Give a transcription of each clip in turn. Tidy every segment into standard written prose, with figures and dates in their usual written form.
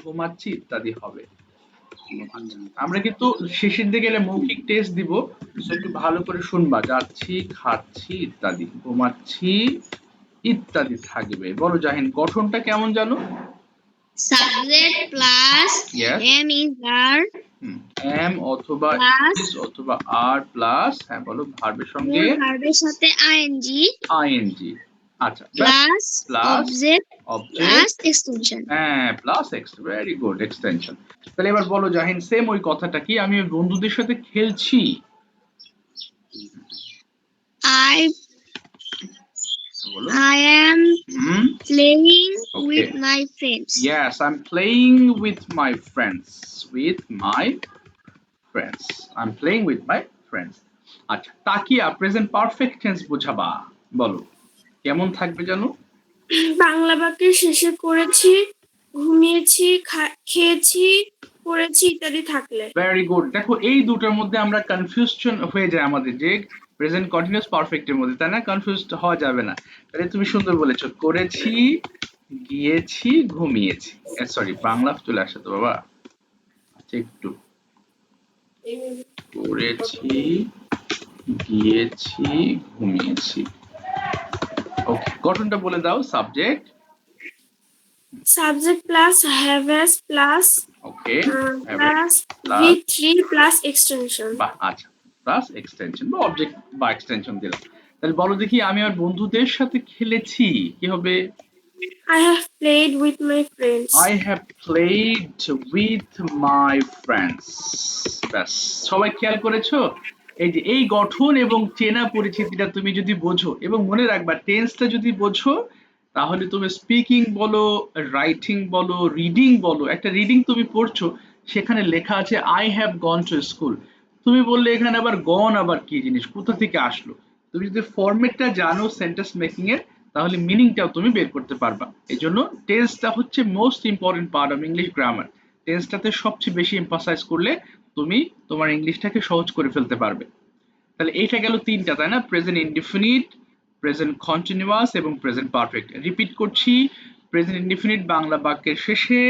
ঘুমাচ্ছি ইত্যাদি হবে। আমরা কিন্তু শেষের দিকে গেলে মৌখিক টেস্ট দিব, একটু ভালো করে শুনবা। যাচ্ছি, খাচ্ছি ইত্যাদি, ঘুমাচ্ছি ইত্যাদি থাকবে। বলো জাহিন, গঠনটা কেমন জানো? Subject plus am is are am অথবা ইজ অথবা আর প্লাস, হ্যাঁ বলো, ভার্বের সঙ্গে ভার্বের সাথে আইএনজি আচ্ছা, প্লাস অবজেক্ট প্লাস এক্সটেনশন। হ্যাঁ, প্লাস ভেরি গুড, এক্সটেনশন। তাহলে এবার বলো জাহিন, সেম ওই কথাটা কি, আমি বন্ধুদের সাথে খেলছি। I am playing with my friends. Yes, I'm playing with my friends. I'm playing with my friends. আচ্ছা, তাকিয়া প্রেজেন্ট পারফেক্ট টেন্স বোঝাবা, বলো কেমন থাকবে জানো? বাংলা বাক্যের শেষে করেছি, ঘুমিয়েছি, খেয়েছি, পড়েছি ইত্যাদি থাকলে। Very good. দেখো এই দুটোর মধ্যে আমরা কনফিউশন হয়ে যায় আমাদের, যে প্রেজেন্ট কন্টিনিউয়াস পারফেক্টের মধ্যে, তাই না? কনফিউজড হওয়া যাবে না। তাহলে তুমি সুন্দর বলেছো, করেছি, গিয়েছি, ঘুমিয়েছি। সরি, বাংলা চলে আসে তো বাবা। আচ্ছা, একটু করেছি, গিয়েছি, ঘুমিয়েছি। ওকে, গঠনটা বলে দাও। Subject plus have plus okay plus V3 plus extension. বাহ, আচ্ছা, প্লাস এক্সটেনশন বা অবজেক্ট বা এক্সটেনশন দিলাম। তাহলে বলো দেখি, আমি আমার বন্ধুদের সাথে খেলেছি, কি হবে? I have played with my friends. I have played with my friends. ব্যাস, সবাই খেয়াল করেছো? এই যে এই গঠন এবং চেনা পরিচিতিটা তুমি যদি বোঝো, এবং মনে রাখবা টেন্সটা যদি বোঝো, তাহলে তুমি স্পিকিং বলো, রাইটিং বলো, রিডিং বলো, একটা রিডিং তুমি পড়ছো, সেখানে লেখা আছে I have gone to school. তুমি বললে এখানে আবার গন আবার কি জিনিস, কোথা থেকে আসলো? তুমি যদি ফরম্যাটটা জানো সেন্টেন্স মেকিং এর, তাহলে মিনিংটাও তুমি বের করতে পারবা। এই জন্য টেন্সটা হচ্ছে most important part of English grammar. টেন্সটাতে সবচেয়ে বেশি এমফাসাইজ করলে তুমি তোমার ইংলিশটাকে সহজ করে ফেলতে পারবে। তাহলে এইটা গেল তিনটা, তাই না? প্রেজেন্ট ইনডিফিনিট, প্রেজেন্ট কন্টিনিউয়াস এবং প্রেজেন্ট পারফেক্ট। রিপিট করছি, প্রেজেন্ট ইনডিফিনিট বাংলা বাক্যের শেষে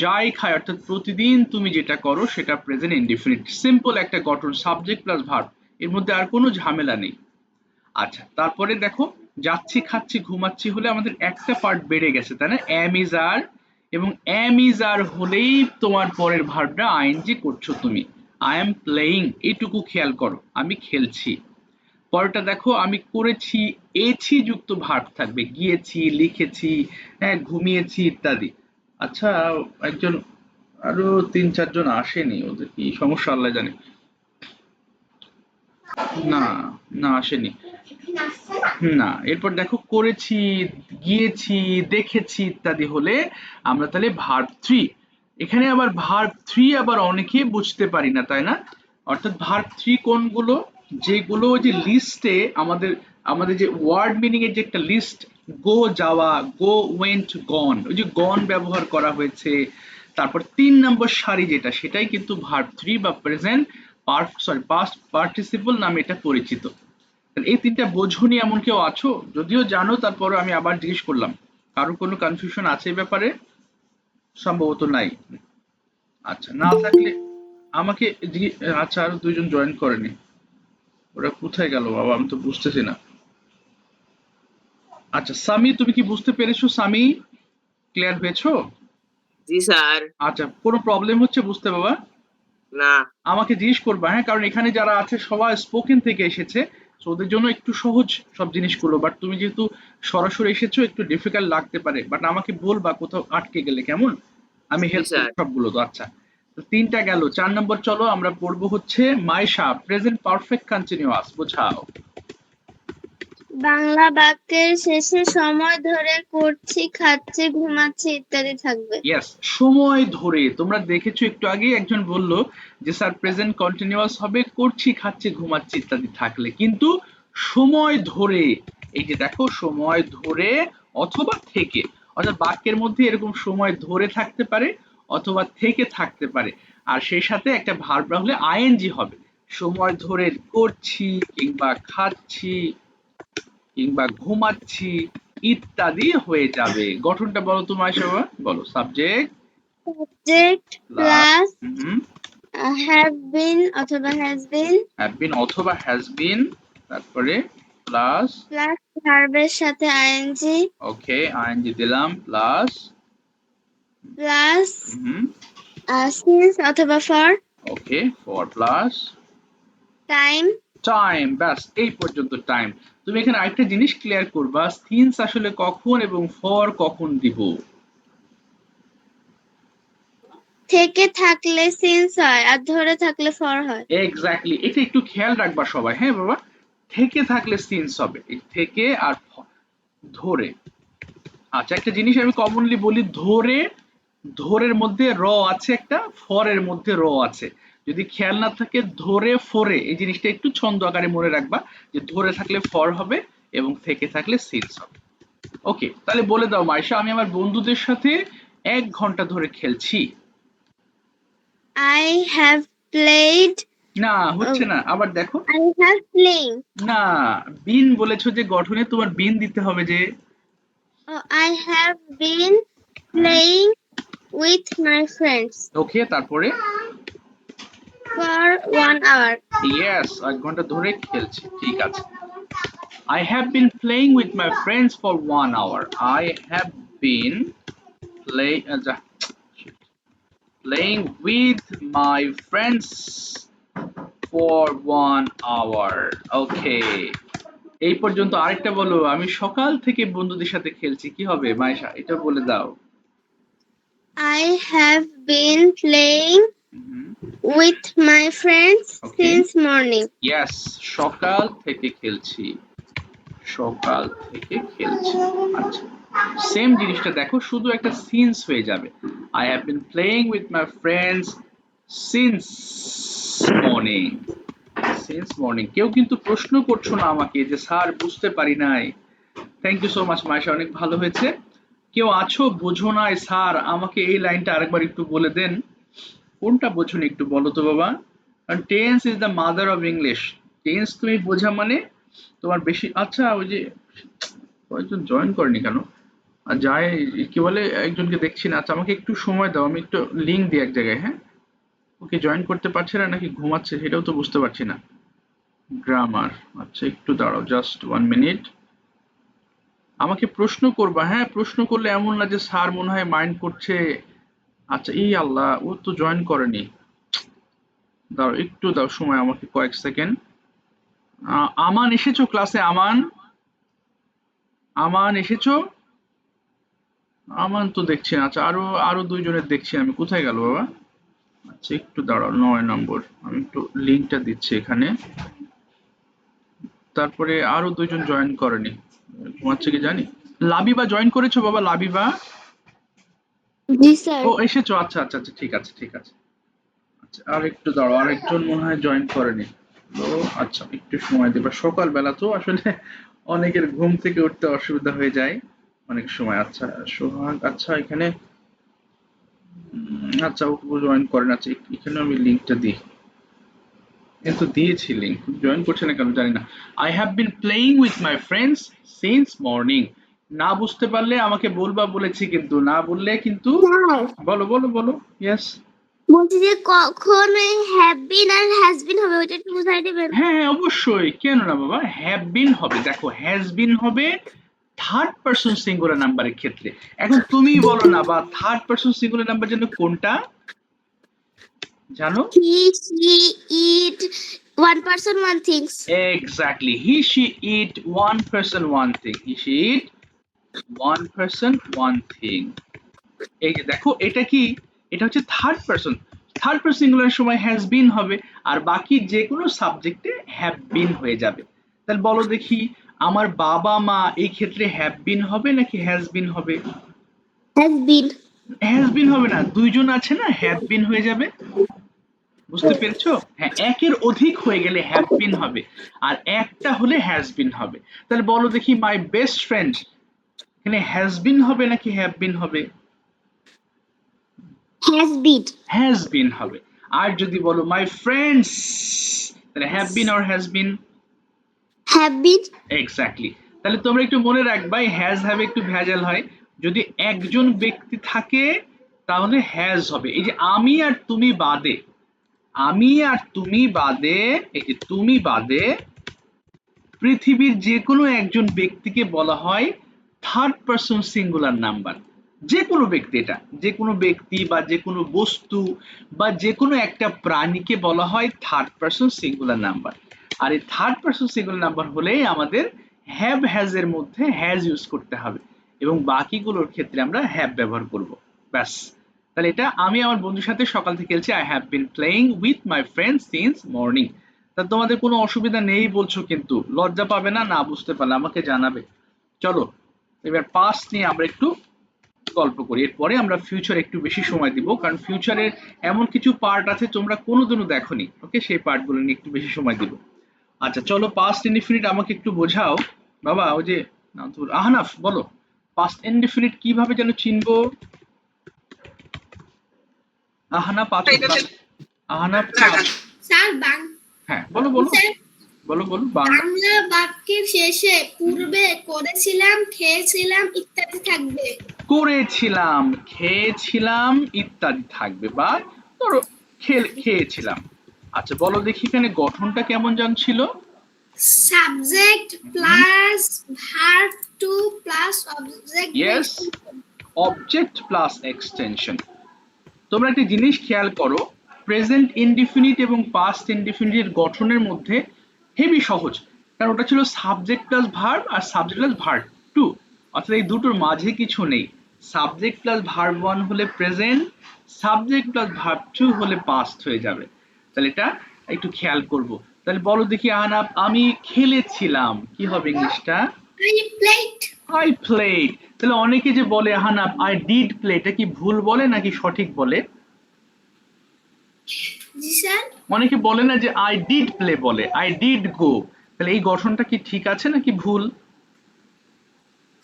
যাই খায়, অর্থাৎ প্রতিদিন তুমি যেটা করো সেটা প্রেজেন্ট ইনডিফিনিট। সিম্পল একটা গঠন, সাবজেক্ট প্লাস ভার্ব, এর মধ্যে আর কোনো ঝামেলা নেই। আচ্ছা, তারপরে দেখো, যাচ্ছি, খাচ্ছি, ঘুমাচ্ছি হলে আমাদের একটা পার্ট বেড়ে গেছে, তাই না? এম ইজ আর, এবং এম ইজ আর হলেই তোমার পরের ভার্বটা আইএনজি করছো তুমি। আই এম প্লেইং, এইটুকু খেয়াল করো, আমি খেলছি। পরেরটা দেখো, আমি করেছি, এছি যুক্ত ভার্ব থাকবে, গিয়েছি, লিখেছি, হ্যাঁ, ঘুমিয়েছি ইত্যাদি। আচ্ছা, একজন আরো 3-4 জন আসেনি, ওদের কি সমস্যা আল্লাহ জানে। না, না আসেনি না। এরপর দেখো, করেছি, গিয়েছি, দেখেছি ইত্যাদি হলে আমরা তাহলে ভার্ব 3। এখানে আবার ভার্ব 3 আবার অনেকে বুঝতে পারি না, তাই না? অর্থাৎ ভার্ব 3 কোনগুলো? যেগুলো যে লিস্টে আমাদের আমাদের যে ওয়ার্ড মিনিং এর যে একটা লিস্ট, গো যাওয়া, গো ওয়েন্ট গন, ওই যে গন ব্যবহার করা হয়েছে, তারপর 3 নম্বর সারি যেটা, সেটাই কিন্তু ভার্ব 3 বা প্রেজেন্ট পাস্ট পার্টিসিপল নামে এটা পরিচিত। এই তিনটা বোঝনি এমন কেউ আছো? যদিও জানো, তারপরে আমি আবার জিজ্ঞেস করলাম, কারো কোনো কনফিউশন আছে এই ব্যাপারে? সম্ভবত নাই। আচ্ছা, না থাকলে আমাকে আচ্ছা, আরো 2 জন জয়েন করেনি, ওরা কোথায় গেল বাবা, আমি তো বুঝতেছি না। আচ্ছা, সামি, তুমি কি বুঝতে পেরেছো? সামি, ক্লিয়ার হয়েছো? জি স্যার। আচ্ছা, কোনো প্রবলেম হচ্ছে বুঝতে বাবা? না। আমাকে জিজ্ঞেস করবা, হ্যাঁ, কারণ এখানে যারা আছে সবাই স্পোকেন থেকে এসেছে, তো ওদের জন্য একটু সহজ সব জিনিসগুলো, বাট তুমি যেহেতু সরাসরি এসেছো, একটু ডিফিকাল্ট লাগতে পারে, বাট আমাকে বলবা কোথাও আটকে গেলে, কেমন? আমি হেল্প করব সবগুলো। তো আচ্ছা, তো 3টা গেল। 4 নম্বর চলো আমরা পড়বো হচ্ছে মাইশা, প্রেজেন্ট পারফেক্ট কন্টিনিউয়াস বোঝাও। বাংলা বাক্যের শেষে সময় ধরে করছি, খাচ্ছি, ঘুমাচ্ছি ইত্যাদি থাকবে। ইয়েস, সময় ধরে। তোমরা দেখেছো একটু আগে একজন বলল যে স্যার প্রেজেন্ট কন্টিনিউয়াস হবে করছি, খাচ্ছি, ঘুমাচ্ছি ইত্যাদি থাকলে, কিন্তু সময় ধরে, এই যে দেখো, সময় ধরে অথবা থেকে, অর্থাৎ বাক্যের মধ্যে এরকম সময় ধরে থাকতে পারে অথবা থেকে থাকতে পারে, আর সেই সাথে একটা ভার্ব হলে আইএনজি হবে। সময় ধরে করছি, কিংবা খাচ্ছি, কিংবা ঘুমাচ্ছি ইত্যাদি হয়ে যাবে। গঠনটা বলো তো মাইশা বাবা, বলো। Subject subject plus hmm have been অথবা হ্যাজ বিন হ্যাভ বিন অথবা হ্যাজ বিন, তারপরে প্লাস প্লাস ভার্বের সাথে আইএনজি ওকে আইএনজি দিলাম প্লাস প্লাস হুম সিন্স অথবা for okay for plus time time, ব্যাস এই পর্যন্ত টাইম। তুমি এখানে আরেকটা জিনিস ক্লিয়ার করবা, সিন্স আসলে কখন এবং ফর কখন দিব। থেকে থাকলে সিন্স হয় আর ধরে থাকলে ফর হয়। এক্স্যাক্টলি, এটা একটু খেয়াল রাখবা সবাই, হ্যাঁ বাবা। থেকে থাকলে সিন্স হবে, এই থেকে আর ধরে। আচ্ছা একটা জিনিস আমি কমনলি বলি, ধরে, ধরের মধ্যে র আছে একটা, ফরের মধ্যে র আছে। যদি খেয়াল না থাকে ধরে ফরে, এই জিনিসটা একটু ছন্দ আকারে মনে রাখবা, যে ধরে থাকলে ফর হবে এবং থেকে থাকলে সিন্স হবে। ওকে, তাহলে বলে দাও মাইশা, আমি আমার বন্ধুদের সাথে 1 ঘন্টা ধরে খেলছি। আই হ্যাভ প্লেড না হচ্ছে না, আবার দেখো। আই হ্যাভ প্লেইং না, বিন বলেছো যে গঠনে, তোমার বিন দিতে হবে যে। I have been playing with my friends okay, তারপরে ফর 1 hour ইয়েস, 1 ঘন্টা ধরে খেলছি, ঠিক আছে। I have been playing with my friends for 1 hour. I have been playing with my friends for 1 hour. Okay. এই পর্যন্ত। আরেকটা বলো, আমি সকাল থেকে বন্ধুদের সাথে খেলছি, কি হবে মাইশা, এটা বলে দাও। I have been playing with my friends Okay. since morning. Yes, সকাল থেকে খেলছি, সকাল থেকে খেলছি। আচ্ছা, সেম জিনিসটা দেখো, শুধু একটা সিন্স হয়ে যাবে। I have been playing with my friends since morning, since morning. কেউ কিন্তু প্রশ্ন করছো না আমাকে যে স্যার বুঝতে পারি নাই। Thank you so much Maisha, অনেক ভালো হয়েছে। কেউ আছো বোঝো নাই স্যার, আমাকে এই লাইনটা আরেকবার একটু বলে দেন। কোনটা বোঝোনি একটু বলো তো বাবা। কারণ tense is the mother of English. Tense তুমি বোঝা মানে তোমার বেশি। আচ্ছা ওই যে কয়েকজন জয়েন করেনি কেন, আর যায় কি বলে, একজনকে দেখছি না। আচ্ছা আমাকে একটু সময় দাও, আমি একটু লিঙ্ক দিই এক জায়গায়, হ্যাঁ। ওকে জয়েন করতে পারছে না নাকি ঘুমাচ্ছে সেটাও তো বুঝতে পারছি না। গ্রামার, আচ্ছা একটু দাঁড়াও, জাস্ট 1 মিনিট। আমাকে প্রশ্ন করবা, হ্যাঁ, প্রশ্ন করলে এমন না যে স্যার মনে হয় মাইন্ড করছে। আচ্ছা এই আল্লাহ, ও তো জয়েন করেনি। দাও একটু দাও সময় আমাকে, কয়েক সেকেন্ড। আমান এসেছো ক্লাসে? আমান, আমান এসেছো? আমান তো দেখছি না। আচ্ছা আরো আরো 2 জনের দেখছি আমি, কোথায় গেল বাবা? আচ্ছা একটু দাঁড়াও, 9 নম্বর, আমি একটু লিঙ্কটা দিচ্ছি এখানে। তারপরে আরো 2জন জয়েন করেনি, ঘুমাচ্ছে কি জানি। লাবিবা জয়েন করেছো বাবা? লাবিবা, জি স্যার। ও এসেছো, আচ্ছা আচ্ছা আচ্ছা, ঠিক আছে ঠিক আছে। আচ্ছা আর একটু দাঁড়াও, আরেকজন মনে হয় জয়েন করেনি। তো আচ্ছা একটু সময় দেবা, সকালবেলা তো আসলে অনেকের ঘুম থেকে উঠতে অসুবিধা হয়ে যায় অনেক সময়। আচ্ছা সোহাগ, আচ্ছা এখানে আচ্ছা ও জয়েন করেন। আচ্ছা এখানে আমি লিঙ্কটা দিই, কিন্তু দিয়েছি লিঙ্ক, জয়েন করছে না কেন জানি না। I have been playing with my friends since morning. না বুঝতে পারলে আমাকে বলবা বলেছি, কিন্তু না বললে কিন্তু। স্যার বলো বলো বলো, ইয়েস। বলছি যে কখন ওই have been R has been হবে ওইটা একটু বুঝাই দিবেন। হ্যাঁ হ্যাঁ অবশ্যই, কেন না বাবা। হ্যাভ বিন হবে, দেখো হ্যাজ বিন হবে থার্ড পারসন সিঙ্গুলার নাম্বারের ক্ষেত্রে। এখন তুমি বলো না বা থার্ড পারসন সিঙ্গুলার নাম্বার যেন কোনটা জানো? He she it one person one things. Exactly, he she it one person one thing, he she it one person one thing. এই যে দেখো এটা কি, এটা হচ্ছে third person. Third person singular সময় হ্যাজ বিন হবে, আর বাকি যে কোনো সাবজেক্টে হ্যাভ বিন হয়ে যাবে। তাহলে বলো দেখি, আমার বাবা মা এই ক্ষেত্রে হ্যাভ বিন হবে নাকি হ্যাজ বিন হবে? Has been. হ্যাজ বিন হবে না, 2জন আছে না, হ্যাভ বিন হয়ে যাবে। বুঝতে পেরেছো? হ্যাঁ, একের অধিক হয়ে গেলে হ্যাভ বিন হবে, আর একটা হলে হ্যাজ বিন হবে। তাহলে বলো দেখি, মাই বেস্ট ফ্রেন্ড, এখানে হ্যাজ বিন হবে নাকি হ্যাভ বিন হবে? Has been. হ্যাজ বিন হবে। আর যদি বলো মাই ফ্রেন্ডস, তাহলে have been or has been? Have been. Exactly. তাহলে তোমরা একটু মনে রাখবা, হ্যাজ হ্যাভ একটু ভেজাল হয়। যদি একজন ব্যক্তি থাকে তাহলে হ্যাজ হবে। এই যে আমি আর তুমি বাদে, আমি আর তুমি বাদে, এই যে তুমি বাদে পৃথিবীর যে কোনো একজন ব্যক্তিকে বলা হয় থার্ড পারসন সিঙ্গুলার নাম্বার। যে কোনো ব্যক্তি, এটা যে কোনো ব্যক্তি বা যে কোনো বস্তু বা যে কোনো একটা প্রাণীকে বলা হয় থার্ড পারসন সিঙ্গুলার নাম্বার। আর এই থার্ড পারসন সিঙ্গুলার নাম্বার হলেই আমাদের হ্যাভ হ্যাজ এর মধ্যে হ্যাজ ইউজ করতে হবে এবং বাকিগুলোর ক্ষেত্রে আমরা হ্যাভ ব্যবহার করব। ব্যাস। তাহলে এটা আমি আমার বন্ধুর সাথে সকাল থেকে খেলছি। I have been playing with my friends since morning. তা তোমাদের কোনো অসুবিধা নেই বলছো, কিন্তু লজ্জা পাবে না, না বুঝতে পারলে আমাকে জানাবে। চলো এবার পাস্ট নিয়ে আমরা একটু গল্প করি, এরপরে আমরা ফিউচার একটু বেশি সময় দিব, কারণ ফিউচারের এমন কিছু পার্ট আছে তোমরা কোনোদিনও দেখোনি। ওকে, সেই পার্টগুলো নিয়ে একটু বেশি সময় দিব। আচ্ছা চলো, পাস্ট ইনডিফিনিট আমাকে একটু বোঝাও বাবা। ওই যে নাম তো আহনাফ, বলো পাস্ট ইনডিফিনিট কিভাবে যেন চিনবো। আহনাফ আছো? আহনাফ স্যার হ্যাঁ বলো বলো বলো বলো। বাংলা বাক্যের শেষে পূর্বে করেছিলাম, খেয়েছিলাম ইত্যাদি থাকবে। করেছিলাম, খেয়েছিলাম ইত্যাদি থাকবে, বা ধরো খেয়েছিলাম। আচ্ছা বলো দেখি এখানে গঠনটা কেমন জানছিল? Subject plus verb two plus object. Yes, object plus extension. তোমরা একটা জিনিস খেয়াল করো, প্রেজেন্ট ইনডিফিনিট এবং পাস্ট ইনডিফিনিটের গঠনের মধ্যে হেভি সহজ, কারণ ওটা ছিল সাবজেক্ট প্লাস ভার্ব আর সাবজেক্ট প্লাস ভার্ব টু, অর্থাৎ এই দুটোর মাঝে কিছু নেই। সাবজেক্ট প্লাস ভার্ব ওয়ান হলে present, subject plus verb two হলে পাস্ট হয়ে যাবে। তাহলে এটা একটু খেয়াল করব। তাহলে বলো দেখি আহনাফ, আমি খেলেছিলাম, কি হবে ইংলিশটা? I played. I played. তাহলে অনেকে যে বলে আহনাফ আই ডিড প্লে, এটা কি ভুল বলে নাকি সঠিক বলে? জি স্যার। অনেকে বলে না যে আই ডিড প্লে, বলে আই ডিড গো। তাহলে এই গঠনটা কি ঠিক আছে নাকি ভুল?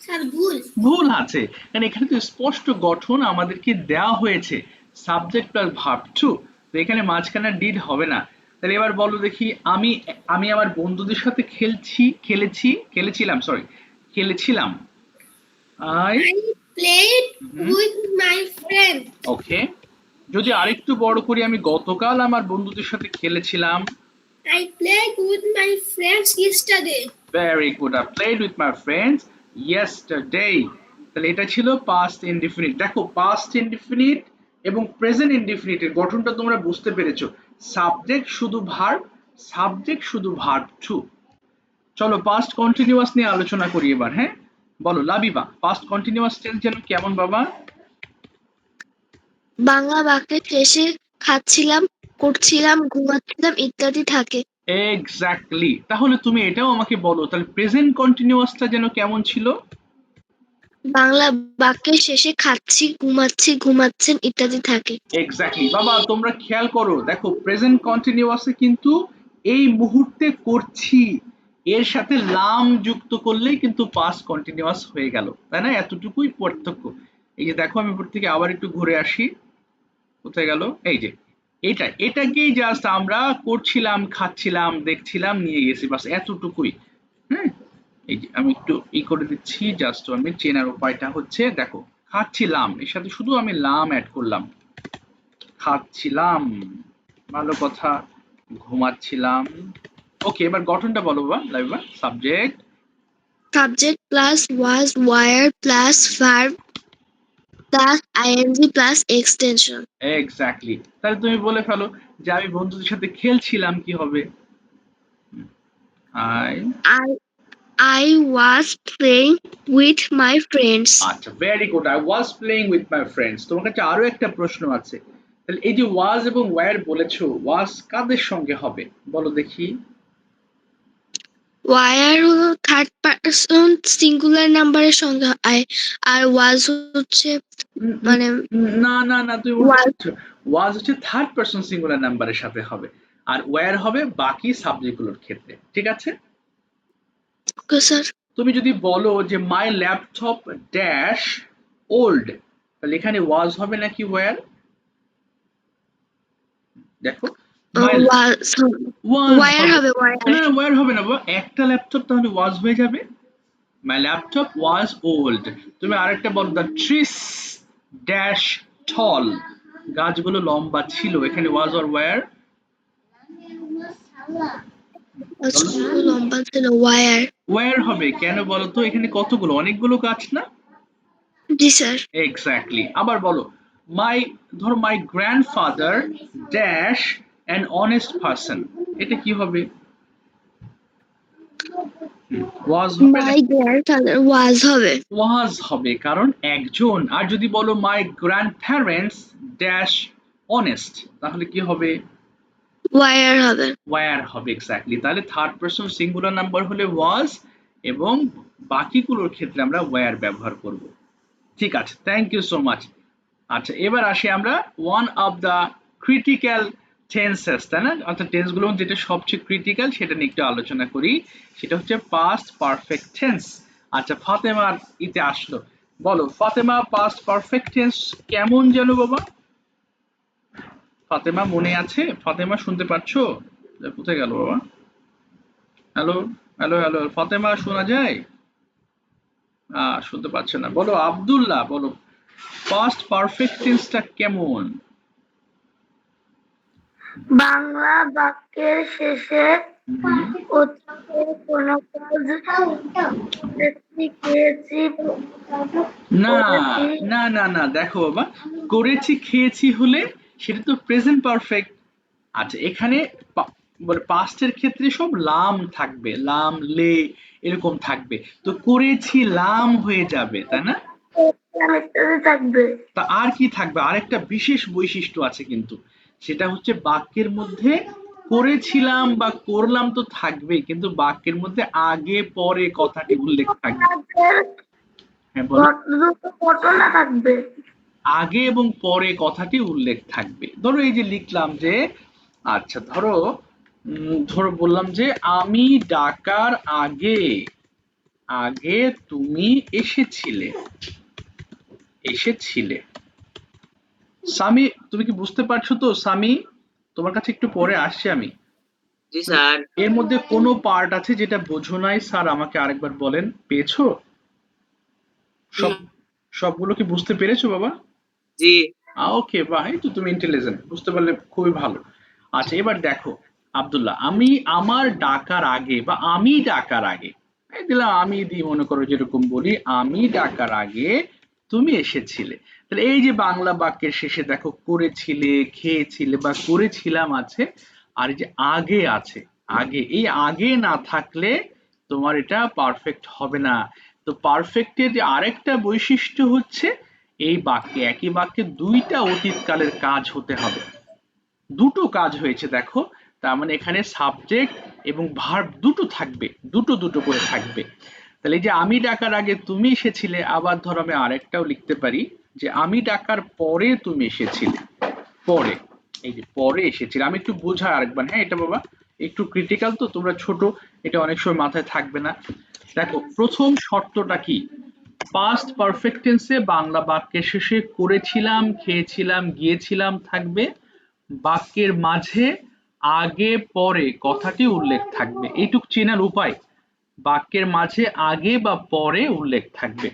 স্যার ভুল। ভুল আছে, কারণ এখানে তো স্পষ্ট গঠন আমাদেরকে দেওয়া হয়েছে সাবজেক্ট প্লাস ভার্ব টু, তো এখানে মাঝখানে ডিড হবে না। তাহলে এবার বলো দেখি, আমি আমার বন্ধুদের সাথে খেলেছিলাম, সরি খেলেছিলাম। I I played with my friend. ওকে। যদি আরেকটু বড় করি, আমি গতকাল আমার বন্ধুদের সাথে খেলেছিলাম। I played with my friends yesterday. Very good. I played with my friends yesterday. তাহলে এটা ছিল past indefinite। দেখো past indefinite এবং present indefinite এর গঠনটা তোমরা বুঝতে পেরেছো। সাবজেক্ট শুধু ভার্ব, সাবজেক্ট শুধু ভার্ব টু। চলো past continuous নিয়ে আলোচনা করি এবার। হ্যাঁ বলো লাবিবা, past continuous tense যেন কেমন বাবা? বাংলা বাক্যের শেষে খাচ্ছিলাম, করছিলাম, ঘুমাচ্ছিলাম ইত্যাদি থাকে। এক্স্যাক্টলি। তাহলে তুমি এটাও আমাকে বলো, তাহলে প্রেজেন্ট কন্টিনিউয়াসটা যেন কেমন ছিল? বাংলা বাক্যের শেষে খাচ্ছি, ঘুমাচ্ছি, ঘুমাচ্ছেন ইত্যাদি থাকে। এক্স্যাক্টলি বাবা, তোমরা খেয়াল করো, দেখো প্রেজেন্ট কন্টিনিউয়াসে কিন্তু এই মুহূর্তে করছি এর সাথে লাম যুক্ত করলেই কিন্তু পাস্ট কন্টিনিউয়াস হয়ে গেল, তাই না? এতটুকুই পার্থক্য। এই যে দেখো, আমি উপর থেকে আবার একটু ঘুরে আসি, কোথায় গেল? এই যে এটাকেই জাস্ট আমরা করছিলাম, খাচ্ছিলাম, দেখছিলাম, নিয়ে গেছি, বাস এতটুকুই। হ্যাঁ, এই যে আমি একটু করে দিচ্ছি, জাস্ট আমি চেনার উপায়টা হচ্ছে, দেখো খাচ্ছিলাম এর সাথে শুধু আমি লাম অ্যাড করলাম, খাচ্ছিলাম, ভালো কথা, ঘুমাচ্ছিলাম। ওকে, এবার গঠনটা বলো বাবা Laiba. Subject subject plus was, were plus verb plus ING plus extension. Exactly. তাহলে তুমি বলে ফেলো যে আমি বন্ধুদের সাথে খেলছিলাম, কি হবে? I I I was playing with my friends. আচ্ছা, very good. I was playing with my friends. তোমার কাছে আরো একটা প্রশ্ন আছে। তাহলে এই যে ওয়াজ এবং ওয়্যার বলেছো, ওয়াজ কাদের সঙ্গে হবে বলো দেখি? ওয়ার হলো থার্ড পারসন সিঙ্গুলার নাম্বারের সঙ্গে হয়, আর ওয়াজ হচ্ছে মানে না না না, তুমি উল্টো বলছো। ওয়াজ হচ্ছে থার্ড পারসন সিঙ্গুলার নাম্বারের সাথে হবে, আর ওয়্যার হবে বাকি সাবজেক্টগুলোর ক্ষেত্রে। ঠিক আছে? Okay sir. তুমি যদি বলো যে মাই ল্যাপটপ ড্যাশ ওল্ড, তাহলে এখানে ওয়াজ হবে নাকি ওয়্যার? দেখো ওয়ার হবে, ওয়্যার হবে না বাবা, একটা ল্যাপটপ তাহলে ওয়াজ হয়ে যাবে। My laptop was old. তুমি আরেকটা বলো, দ্য ট্রিস ড্যাশ tall, গাছগুলো লম্বা ছিল। এখানে was or were? গাছগুলো লম্বা ছিল। ওয়ার। were হবে কেন বলো তো? এখানে কতগুলো, অনেকগুলো গাছ না? জি স্যার। এক্স্যাক্টলি। আবার বলো, মাই, ধরো my grandfather dash an honest person, এটা কি হবে? ওয়াজ হবে না? মাই গ্র্যান্ডফাদার ওয়াজ হবে। ওয়াজ হবে কারণ একজন। আর যদি বলো মাই গ্র্যান্ড প্যারেন্টস ড্যাশ অনেস্ট, তাহলে কি হবে? ওয়ার হবে। ওয়্যার হবে। এক্স্যাক্টলি। তাহলে থার্ড পারসন সিঙ্গুলার নাম্বার হলে ওয়াজ, এবং বাকিগুলোর ক্ষেত্রে আমরা ওয়্যার ব্যবহার করব। ঠিক আছে, থ্যাংক ইউ সো মাচ। আচ্ছা, এবার আসি আমরা one of the critical tenses, তাই না? অর্থাৎ টেন্সগুলো যেটা সবচেয়ে ক্রিটিক্যাল সেটা নিয়ে একটু আলোচনা করি। সেটা হচ্ছে পাস্ট পারফেক্ট টেন্স। আচ্ছা, ফাতেমার ইতে আসলো। বলো ফাতেমা, পাস্ট পারফেক্ট টেন্স কেমন যেন বাবা? ফাতেমা মনে আছে? ফাতেমা শুনতে পাচ্ছো? কোথায় গেল বাবা? হ্যালো, হ্যালো, হ্যালো, ফাতেমা শোনা যায়? শুনতে পাচ্ছে না। বলো আব্দুল্লাহ, বলো পাস্ট পারফেক্ট টেন্সটা কেমন? বাংলা বাক্যের শেষে অতীতের কোনো কাজ করেছি, খেয়েছি, না পড়েছি। না না না, দেখো বাবা, করেছি খেয়েছি হলে সেটা তো প্রেজেন্ট পারফেক্ট। আচ্ছা, এখানে বলে পাস্টের ক্ষেত্রে সব লাম থাকবে, লাম লে এরকম থাকবে, তো করেছি লাম হয়ে যাবে, তাই না? ইত্যাদি থাকবে। তা আর কি থাকবে? আরেকটা বিশেষ বৈশিষ্ট্য আছে কিন্তু, সেটা হচ্ছে বাক্যের মধ্যে করেছিলাম বা করলাম তো থাকবেই, কিন্তু বাক্যের মধ্যে আগে পরে কথাটি উল্লেখ থাকবে। হ্যাঁ বলো। দুটো ঘটনা থাকবে। আগে এবং পরে কথাটি উল্লেখ থাকবে। ধরো এই যে লিখলাম যে, আচ্ছা ধরো ধরো বললাম যে আমি ডাকার আগে, আগে তুমি এসেছিলে, এসেছিলে। সামি, তুমি কি বুঝতে পারছো তো? সামি, তোমার কাছে একটু পরে আসছি আমি। জি স্যার। এর মধ্যে কোনো পার্ট আছে যেটা বোঝো নাই? স্যার আমাকে আরেকবার বলেন, পেয়েছো? সব সবগুলো কি বুঝতে পেরেছো বাবা? জি। ওকে, বাহ, এই তো তুমি ইন্টেলিজেন্ট, বুঝতে পারলে খুবই ভালো। আচ্ছা, এবার দেখো আব্দুল্লাহ, আমি আমার ডাকার আগে বা আমি ডাকার আগে, এই দিলাম আমি দিই, মনে করো যেরকম বলি আমি ডাকার আগে তুমি এসেছিলে। তাহলে এই যে বাংলা বাক্যের শেষে দেখো করেছিলে, খেয়েছিলে বা করেছিলাম আছে, আর এই যে আগে আছে, আগে, এই আগে না থাকলে তোমার এটা পারফেক্ট হবে না। তো পারফেক্টের যে আরেকটা বৈশিষ্ট্য হচ্ছে এই বাক্যে, একই বাক্যে দুইটা অতীতকালের কাজ হতে হবে। দুটো কাজ হয়েছে দেখো, তার মানে এখানে সাবজেক্ট এবং ভার্ব দুটো থাকবে, দুটো দুটো করে থাকবে। তাহলে এই যে আমি ডাকার আগে তুমি এসেছিলে, আবার ধরো আমি আরেকটাও লিখতে পারি যে আমি ডাকার পরে তুমি এসেছিলে, পরে, এই যে পরে এসেছিলে। আমি একটু বোঝাই আরেকবার, হ্যাঁ এটা বাবা একটু ক্রিটিক্যাল, তো তোমরা ছোট, এটা অনেক সময় মাথায় থাকবে না। দেখো প্রথম শর্তটা কি? পাস্ট পারফেক্ট টেন্সে বাংলা বাক্যের শেষে করেছিলাম, খেয়েছিলাম, গিয়েছিলাম থাকবে, বাক্যের মাঝে আগে পরে কথাটি উল্লেখ থাকবে। এইটুক চেনার উপায়, বাক্যের মাঝে আগে বা পরে উল্লেখ থাকবে।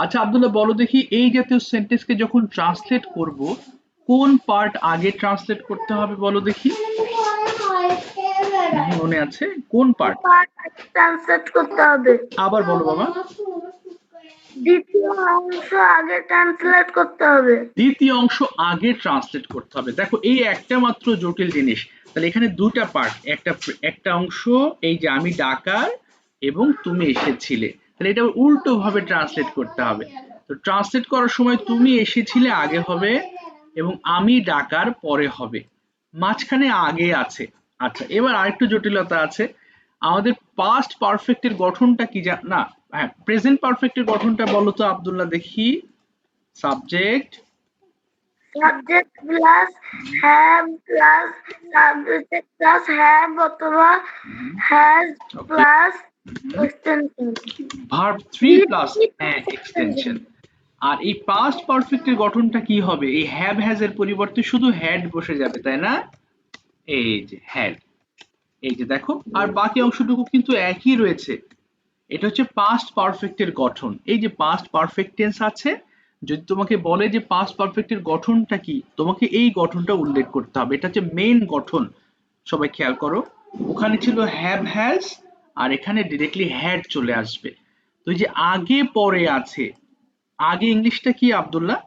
আচ্ছা আব্দুল্লাহ, বলো দেখি এই জাতীয় সেন্টেন্সকে যখন ট্রান্সলেট করব, কোন পার্ট আগে ট্রান্সলেট করতে হবে বলো দেখি? মনে আছে কোন পার্ট? ট্রান্সলেট করতে হবে। আবার বলো বাবা। দ্বিতীয় অংশ আগে ট্রান্সলেট করতে হবে। দ্বিতীয় অংশ আগে ট্রান্সলেট করতে হবে। দেখো এই একটা মাত্র জটিল জিনিস। তাহলে এখানে দুটা পার্ট, একটা অংশ এই যে আমি ডাকার এবং তুমি এসেছিলে, তাহলে এটা উল্টো ভাবে ট্রান্সলেট করতে হবে। তো ট্রান্সলেট করার সময় তুমি এসেছিলে আগে হবে এবং আমি ডাকার পরে হবে, মাঝখানে আগে আছে। আচ্ছা, এবার আরেকটু জটিলতা আছে। আমাদের পাস্ট পারফেক্টের গঠনটা কি না, হ্যাঁ প্রেজেন্ট পারফেক্টের গঠনটা বলো তো আব্দুল্লাহ দেখি। Subject, subject plus have plus subject plus have অথবা has plus extension, verb 3 plus extension. আর এই পাস্ট পারফেক্টের গঠনটা কি হবে? এই হ্যাভ হ্যাজ এর পরিবর্তে শুধু হ্যাড বসে যাবে, তাই না? এই যে হ্যাড, এই যে দেখো, আর বাকি অংশটুকু কিন্তু একই রয়েছে। এটা হচ্ছে পাস্ট পারফেক্টের গঠন। এই যে পাস্ট পারফেক্ট টেন্স আছে, যদি তোমাকে বলে যে পাস্ট পারফেক্টের গঠনটা কি, তোমাকে এই গঠনটা উল্লেখ করতে হবে। এটা হচ্ছে মেইন গঠন। সবাই খেয়াল করো, ওখানে ছিল হ্যাভ হ্যাজ, আর এখানে ডিরেক্টলি হ্যাড চলে আসবে। তো এই যে আগে পরে আছে, আগে ইংলিশটা কি আব্দুল্লাহ?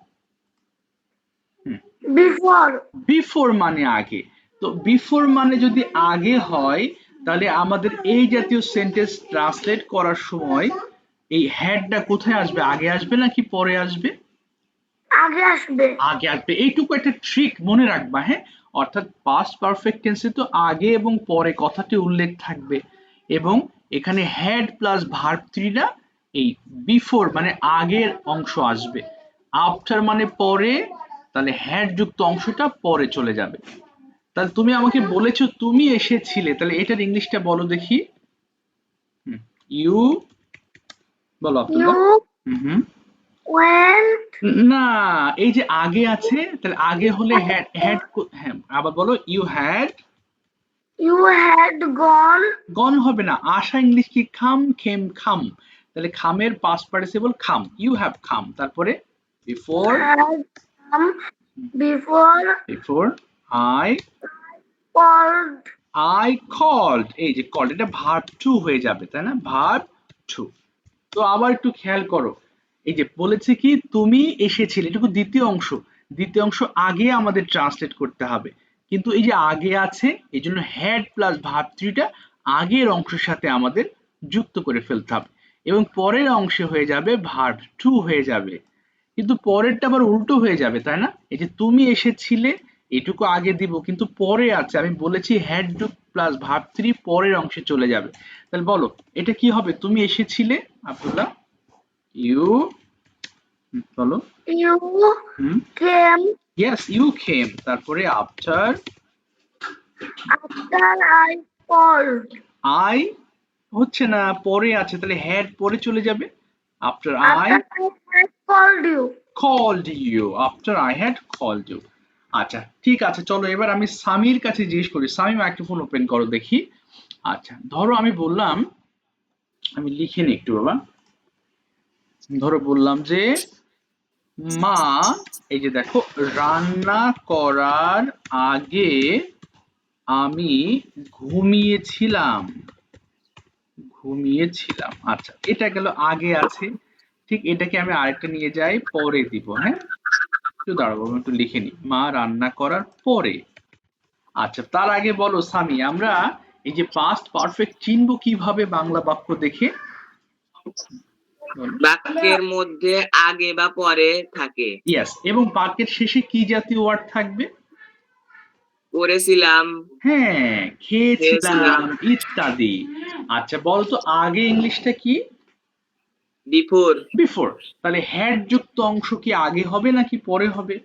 বিফোর। বিফোর মানে আগে। তো বিফোর মানে যদি আগে হয়, তাহলে আমাদের এই জাতীয় সেন্টেন্স ট্রান্সলেট করার সময় এই হ্যাডটা কোথায় আসবে? আগে আসবে নাকি পরে আসবে? আগে আসবে। আগে আসবে। এইটুকু একটা ট্রিক মনে রাখবা, হ্যাঁ। অর্থাৎ পাস্ট পারফেক্ট টেন্সে তো আগে এবং পরে কথাটি উল্লেখ থাকবে, এবং এখানে হ্যাড প্লাস ভার্ব থ্রিটা এই বিফোর মানে আগের অংশ আসবে। আফটার মানে পরে, তাহলে হ্যাড যুক্ত অংশটা পরে চলে যাবে। তাহলে তুমি আমাকে বলেছো তুমি এসেছিলে, তাহলে এটার ইংলিশটা বলো দেখি। ইউ, বলো আব্দুল্লাহ। You hmm. ওয়েন্ট। না, এই যে আগে আছে, তাহলে আগে হলে হ্যাড, হ্যাড, হ্যাঁ আবার বলো, you had. You had gone. Gone হবে না, আসা ইংলিশ কি? খাম, খেম, খাম। তাহলে খামের past participle come, you have come. তারপরে before, had come before before I, called. I called. এই যে কল্ড, এটা ভার্ব টু হয়ে যাবে, তাই না? Verb two. তো আবার একটু খেয়াল করো, এই যে বলেছে কি তুমি এসেছিলে, এটুকু দ্বিতীয় অংশ। দ্বিতীয় অংশ আগে আমাদের ট্রান্সলেট করতে হবে, কিন্তু এই যে আগে আছে, এই জন্য হ্যাড প্লাস ভার্ব থ্রিটা আগের অংশের সাথে আমাদের যুক্ত করে ফেলতে হবে, এবং পরের অংশে হয়ে যাবে ভার্ব টু হয়ে যাবে। কিন্তু পরেরটা আবার উল্টো হয়ে যাবে, তাই না? এই যে তুমি এসেছিলে, এটুকু আগে দিব, কিন্তু পরে আছে, আমি বলেছি had to plus verb three পরের অংশে চলে যাবে। তাহলে বলো এটা কি হবে? তুমি এসেছিলে আব্দুল্লাহ, ইউ, বলো। You hmm, came yes you came. তারপরে after, after I called. I হচ্ছে না, পরে আছে, তাহলে হ্যাড পরে চলে যাবে। After I after I had called you. called you, after I had called you। আচ্ছা ঠিক আছে, চলো এবার আমি সামির কাছে জিজ্ঞেস করি। সামি মাইক্রোফোন ওপেন করো দেখি। আচ্ছা ধরো আমি বললাম, আমি লিখে নিই একটু বাবা। ধরো বললাম যে মা, এই যে দেখো, রান্না করার আগে আমি ঘুমিয়েছিলাম, ঘুমিয়েছিলাম। আচ্ছা এটা গেল আগে আছে, ঠিক এটাকে আমি আরেকটা নিয়ে যাই, পরে দিব, হ্যাঁ। একটু দাঁড়াবো, আমি একটু লিখে নিই, মা রান্না করার পরে। আচ্ছা তার আগে বলো সামি, আমরা এই যে পাস্ট পারফেক্ট চিনবো কিভাবে বাংলা বাক্য দেখে? বলো। বাক্যের মধ্যে আগে বা পরে থাকে। ইয়েস, এবং বাক্যের শেষে কি জাতীয় ওয়ার্ড থাকবে? করেছিলাম, হ্যাঁ, খেয়েছিলাম, খেয়েছিলাম। ইত্যাদি। আচ্ছা বলতো আগে ইংলিশটা কি? Before, before. তাহলে হ্যাড যুক্ত অংশ কি আগে হবে নাকি পরে হবে?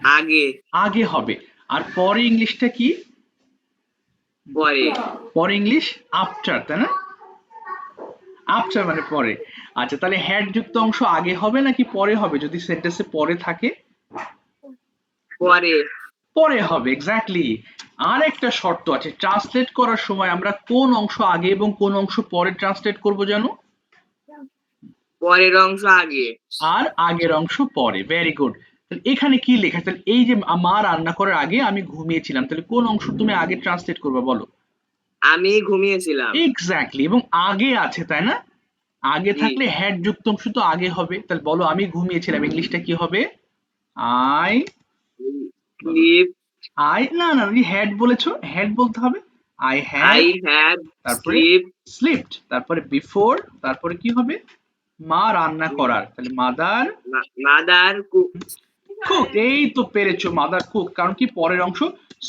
আগে, আগে হবে। আর পরে ইংলিশটা কি? পরে, পরে ইংলিশ আফটার, তাই না? আফটার মানে পরে। আচ্ছা তাহলে হ্যাড যুক্ত অংশ আগে হবে নাকি পরে হবে যদি সেন্টেন্সে পরে থাকে? পরে, পরে হবে, এক্স্যাক্টলি। আর একটা শর্ত আছে, ট্রান্সলেট করার সময় আমরা কোন অংশ আগে এবং কোন অংশ পরে ট্রান্সলেট করব জানো? পরের অংশ আগে, আর আগের অংশ পরে। Very good. তাহলে এখানে কি লেখা? তাহলে এই যে মা রান্না করার আগে আমি ঘুমিয়েছিলাম, তাহলে কোন অংশ তুমি আগে ট্রান্সলেট করবে বলো? আমি ঘুমিয়েছিলাম। এক্স্যাক্টলি, এবং আগে আছে, তাই না? আগে জি, থাকলে হ্যাড যুক্ত অংশ তো আগে হবে। তাহলে বলো আমি ঘুমিয়েছিলাম, ইংলিশটা কি হবে? আই, বলো। স্লিপ, আই, না না, হ্যাড বলেছো, হ্যাড বলতে হবে। আই হ্যাড, আই হ্যাড তারপরে স্লিপ, স্লিপড, তারপরে বিফোর, তারপরে কি হবে? মা রান্না করার, তাহলে মাদার মাদার কুক। কুক। এই তো পেরেছো, মাদার কুক। কারণ কি পরের অংশ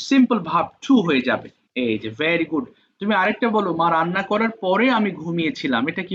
সিম্পল ভার্ব টু হয়ে যাবে। এই যে ভেরি গুড। তুমি আরেকটা বলো, মা রান্না করার পরে আমি ঘুমিয়েছিলাম, এটা কি?